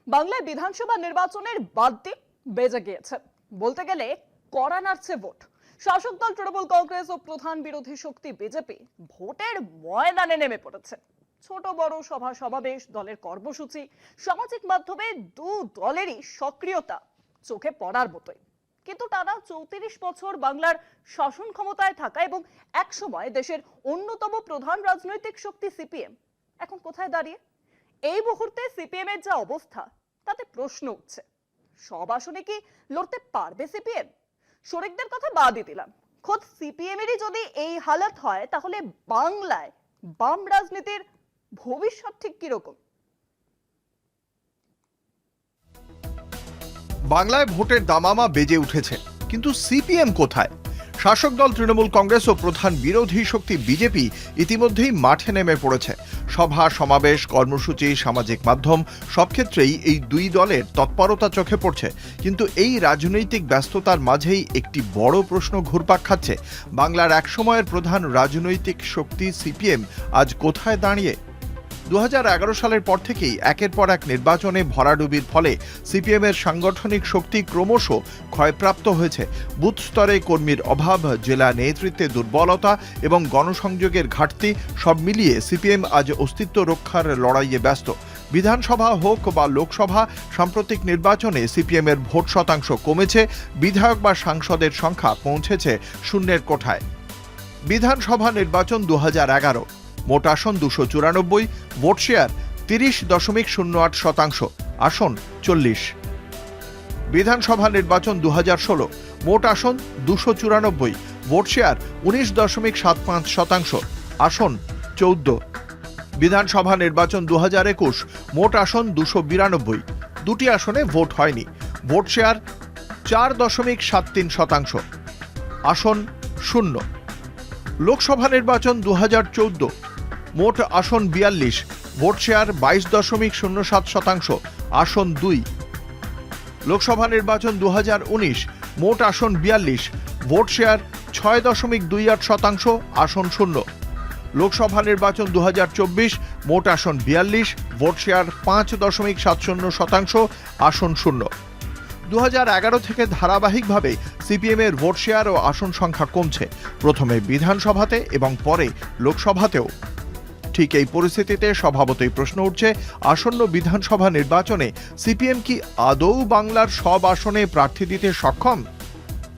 বাংলায় বিধানসভা নির্বাচনের বাদ্যি বেজে গিয়েছে। বলতে গেলে কড়া নাড়ছে ভোট। শাসক দল তৃণমূল কংগ্রেস ও প্রধান বিরোধী শক্তি বিজেপি ভোটের ময়দানে নেমে পড়েছে। ছোট বড় সভা সমাবেশ, দলের কর্মসূচি, সামাজিক মাধ্যমে দু দলেরই সক্রিয়তা চোখে পড়ার মতোই। কিন্তু টানা 34 বছর বাংলার শাসন ক্ষমতায় থাকা এবং একসময় দেশের অন্যতম প্রধান রাজনৈতিক শক্তি সিপিএম এখন কোথায় দাঁড়িয়ে? এই মুহূর্তে সিপিএম এর যা অবস্থা তাতে প্রশ্ন উঠছে, সব আসনে কি লড়তে পারবে সিপিএম? শরিকদের কথা বাদই দিলাম, খোদ সিপিএম এরই যদি এই হালত হয় তাহলে বাংলায় বাম রাজনীতির ভবিষ্যৎ ঠিক কিরকম? বাংলায় ভোটের দামামা বেজে উঠেছে, কিন্তু সিপিএম কোথায়? শাসক দল তৃণমূল কংগ্রেস ও প্রধান বিরোধী শক্তি বিজেপি ইতিমধ্যেই মাঠে নেমে পড়েছে। সভা সমাবেশ, কর্মসূচি, সামাজিক মাধ্যম সব ক্ষেত্রেই এই দুই দলের তৎপরতা চোখে পড়ছে। কিন্তু এই রাজনৈতিক ব্যস্ততার মাঝেই একটি বড় প্রশ্ন ঘুরপাক খাচ্ছে, বাংলার একসময়ের প্রধান রাজনৈতিক শক্তি সিপিএম আজ কোথায় দাঁড়িয়ে? 2011 সালের পর থেকেই একের পর এক নির্বাচনে ভরাডুবির ফলে সিপিএমের সাংগঠনিক শক্তি ক্রমশ ক্ষয়প্রাপ্ত হয়েছে। বুথ স্তরে কর্মীর অভাব, জেলা নেতৃত্বে দুর্বলতা এবং গণসংযোগের ঘাটতি সব মিলিয়ে সিপিএম আজ অস্তিত্ব রক্ষার লড়াইয়ে ব্যস্ত। বিধানসভা হোক বা লোকসভা, সাম্প্রতিক নির্বাচনে সিপিএমের ভোট শতাংশ কমেছে, বিধায়ক বা সাংসদের সংখ্যা পৌঁছেছে শূন্যের কোঠায়। বিধানসভা নির্বাচন 2011, মোট আসন 294, ভোট শেয়ার 30.08%, আসন 40। বিধানসভা নির্বাচন 2016, মোট আসন 294, ভোট শেয়ার 19.75%, আসন 14। বিধানসভা নির্বাচন 2021, মোট আসন 292, দুটি আসনে ভোট হয়নি, ভোট শেয়ার 4.73%, আসন 0। লোকসভা নির্বাচন 2014, মোট আসন 42, ভোট শেয়ার 22.07%, আসন 2। লোকসভা নির্বাচন 2019, মোট আসন 42, ভোট শেয়ার 6.28%, আসন 0। লোকসভা নির্বাচন 2024, মোট আসন 42, ভোট শেয়ার 5.70%, আসন 0। 2011 থেকে ধারাবাহিকভাবে সিপিএমের ভোট শেয়ার ও আসন সংখ্যা কমছে, প্রথমে বিধানসভাতে এবং পরে লোকসভাতেও। ঠিক এই পরিস্থিতিতে স্বভাবতই প্রশ্ন উঠছে, আসন্ন বিধানসভা নির্বাচনে সিপিএম কি আদৌ বাংলার সব আসনে প্রার্থী দিতে সক্ষম?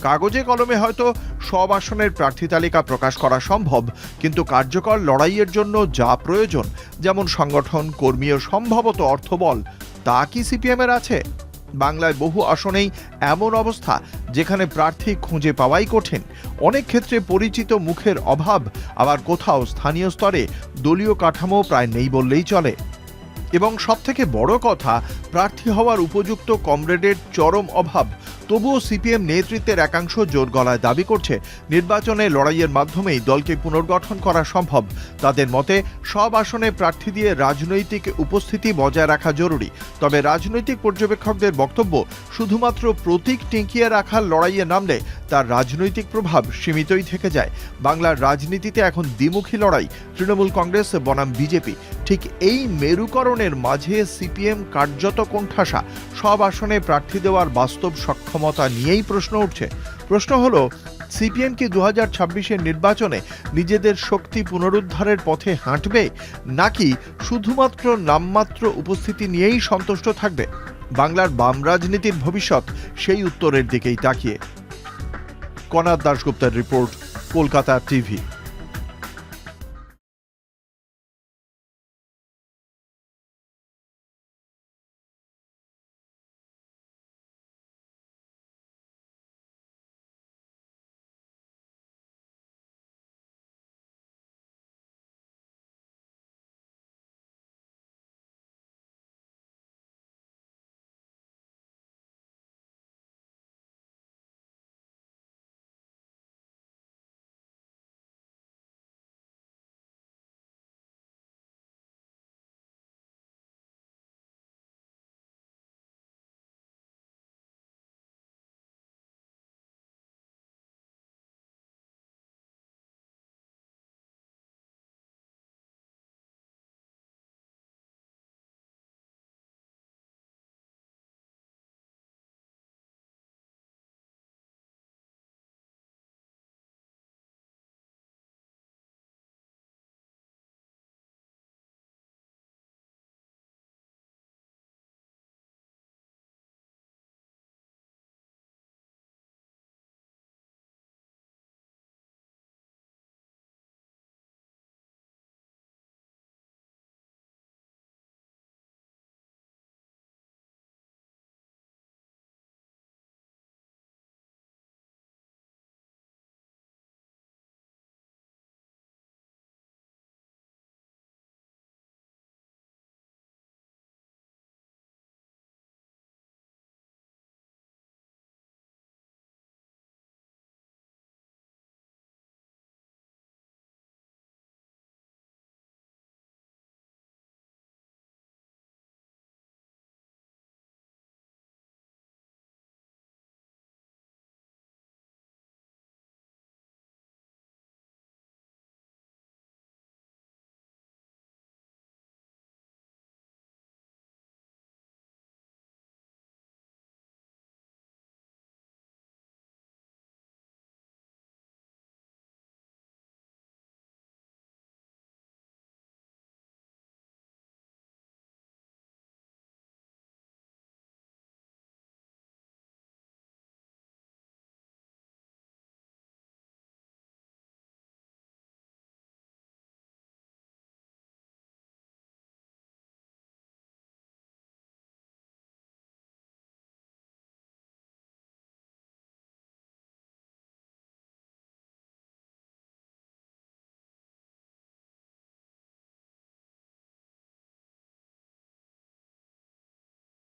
কাগজে কলমে হয়তো সব আসনের প্রার্থী তালিকা প্রকাশ করা সম্ভব, কিন্তু কার্যকর লড়াইয়ের জন্য যা প্রয়োজন, যেমন সংগঠন, কর্মী ও সম্ভবত অর্থবল, তা কি সিপিএমের আছে? বাংলায় বহু আসনেই এমন অবস্থা যেখানে প্রার্থী খুঁজে পাওয়াই কঠিন। অনেক ক্ষেত্রে পরিচিত মুখের অভাব, আবার কোথাও স্থানীয় স্তরে দলীয় কাঠামো প্রায় নেই বললেই চলে। এবং সবথেকে বড় কথা, প্রার্থী হওয়ার উপযুক্ত কমরেডের চরম অভাব। তবুও সিপিএম নেতৃত্বের একাংশ জোর গলায় দাবি করছে, নির্বাচনে লড়াইয়ের মাধ্যমেই দলকে পুনর্গঠন করা সম্ভব। তাদের মতে সব আসনে প্রার্থী দিয়ে রাজনৈতিক উপস্থিতি বজায় রাখা জরুরি। তবে রাজনৈতিক পর্যবেক্ষকদের বক্তব্য, শুধুমাত্র প্রতীক টিকিয়ে রাখার লড়াইয়ে নামলে তার রাজনৈতিক প্রভাব সীমিতই থেকে যায়। বাংলার রাজনীতিতে এখন দ্বিমুখী লড়াই, তৃণমূল কংগ্রেস বনাম বিজেপি। ঠিক এই মেরুকরণের মাঝে সিপিএম কার্যত কোণঠাসা। সব আসনে প্রার্থী দেওয়ার বাস্তব সক্ষমতা নিয়েই প্রশ্ন উঠছে। প্রশ্ন হলো, সিপিএম কি 2026-এর নির্বাচনে নিজেদের শক্তি পুনরুদ্ধারের পথে হাঁটবে, নাকি শুধুমাত্র নামমাত্র উপস্থিতি নিয়েই সন্তুষ্ট থাকবে? বাংলার বাম রাজনীতির ভবিষ্যৎ সেই উত্তরের দিকেই তাকিয়ে। কনাদ দাশগুপ্তের রিপোর্ট, কলকাতা টিভি।